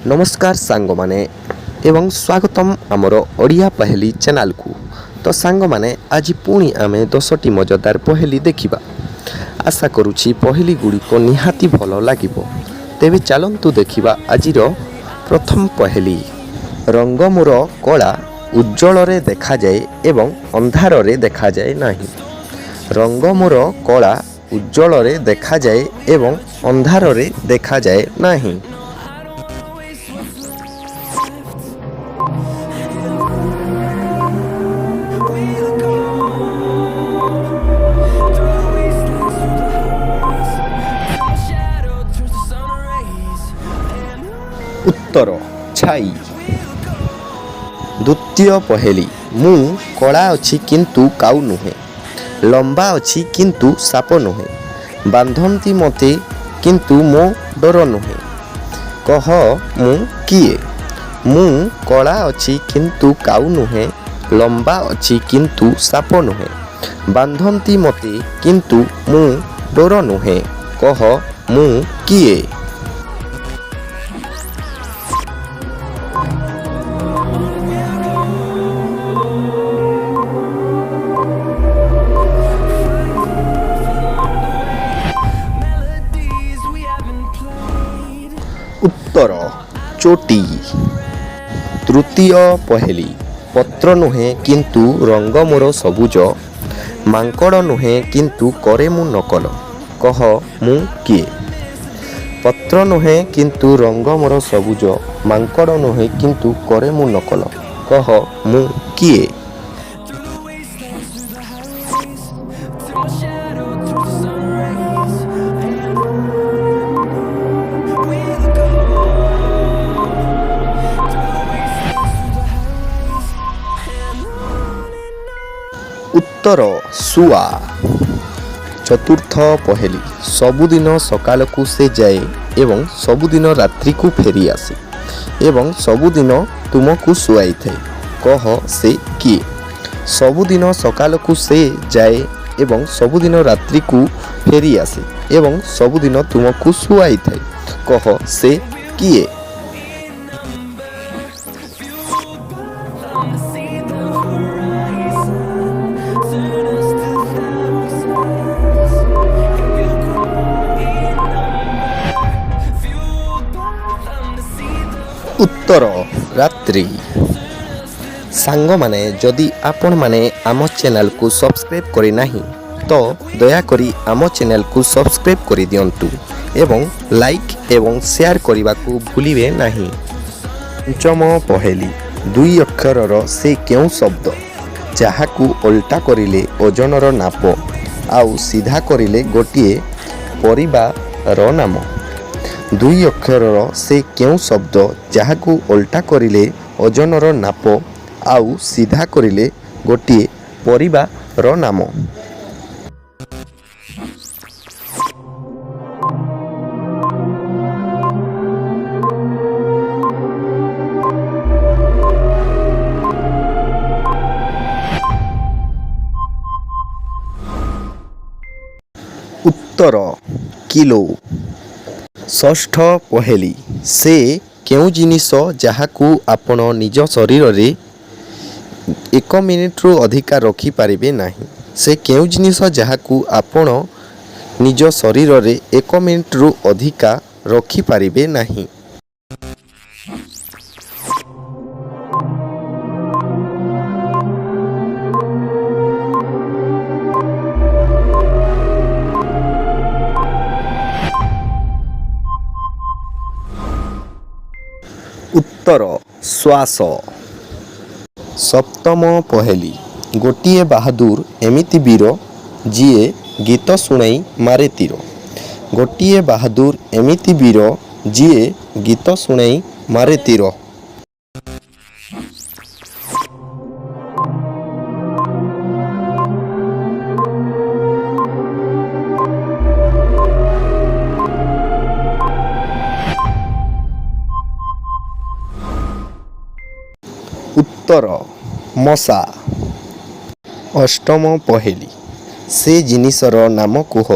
नमस्कार सांग माने एवं स्वागतम आमर ओडिया पहेली चैनल को। तो सांग माने आज पुणी आमे 10टी मजेदार पहेली देखिबा। आशा करुछि पहेली गुड़िक निहाती भल लागिबो। तेबे चलंतु देखिबा आजिर प्रथम पहेली। रंग मोर कला उज्जवल रे देखा जाए एवं अंधार रे देखा जाए नहीं। रंग मोर कला उज्जवल रे देखा जाए एवं अंधार रे देखा जाए नहीं। उत्तर छाई। द्वितीय पहेली। मु कला अच्छी किंतु काउ नुहे, लंबा अच्छी किंतु साप नुहे, बांधती मते किंतु मो डर नुहे, कह मु किए। मु कला अच्छी किंतु काउ नुहे, लंबा अच्छी किंतु साप नुहे, बांधती मते किंतु मु डर नुहे, कह मु किए। उत्तर चोटी। तृतीय पहेली। पत्र नुहे किंतु रंग मोर सबुज, मांकड़ नुहे किंतु करे मु नकल, कह मु किए। पत्र नुहे किंतु रंग मोर सबुज, मांकड़ नुहे किंतु करे मु नकल, कह मु किए। उत्तर सुआ। चतुर्थ पहेली। सबुदिन सकाल को से जाए एवं सबुदिन रात्रि को फेरी आसे एवं सबुदिन तुमको शुआई थे, कह से किए। सबुदिन सकाल को से जाए एवं सबुदिन रात्रि को फेरी आसे एवं सबुदिन तुमको शुआई थे, कह से किए। उत्तर रात्रि। सांग माने जदि आपण माने आम चैनल को सब्सक्राइब करि नाही तो दया करी आम चैनल को सब्सक्राइब करि दियंतु एवं लाइक एवं शेयर करने को भूलिबे नाही। पंचम पहेली। दुई अक्षरर से केउ शब्द जहाकू उल्टा करिले ओजनर नाप आउ सीधा करिले गोटिए परिबार नाम। दुई अक्षरर से केउ शब्द जहाकू उल्टा करिले ओजनर नाप आउ सीधा करिले गोटिए परिबार नाम। उत्तर किलो। षष्ठ पहेली। से केउ जिनिस जहाकू आपण निज शरीर रे 1 मिनिट रु अधिका रखी पारिबे नाही। से केउ जिनिस जहाकू आपण निज शरीर रे 1 मिनिट रु अधिका रखी पारिबे नाही। उत्तर श्वास। सप्तम पहेली। गोटिए बहादुर एमिति वीर जिए गीत शुणाई मारे तीर। गोटिए बहादुर एमिति वीर जिए गीत शुणाई मारे तीर। उत्तर मशा। अष्टम पहेली। से जिनिसर नाम कुह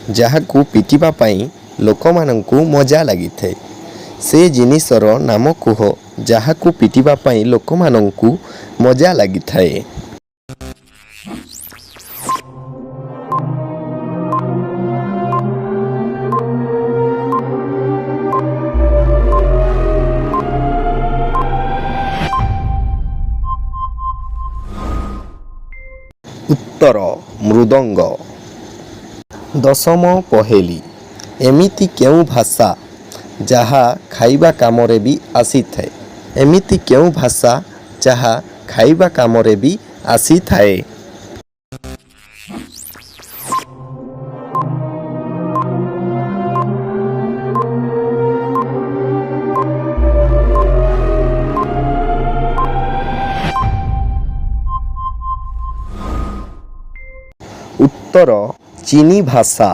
जहाकू पिटिबा पाई लोकमानंकु मजा लगी थे। ସେ ଜିନିଷର ନାମ କୁହ ଯାହାକୁ ପିଟିବା ପାଇଁ ଲୋକମାନଙ୍କୁ ମଜା ଲାଗିଥାଏ। ଉତ୍ତର ମୃଦଙ୍ଗ। ଦଶମ ପହେଲି। ଏମିତି କେଉଁ ଭାଷା ଯାହା ଖାଇବା କାମରେ ବି ଆସିଥାଏ? ଏମିତି କେଉଁ ଭାଷା ଯାହା ଖାଇବା କାମରେ ବି ଆସିଥାଏ? ଉତ୍ତର ଚୀନୀ ଭାଷା।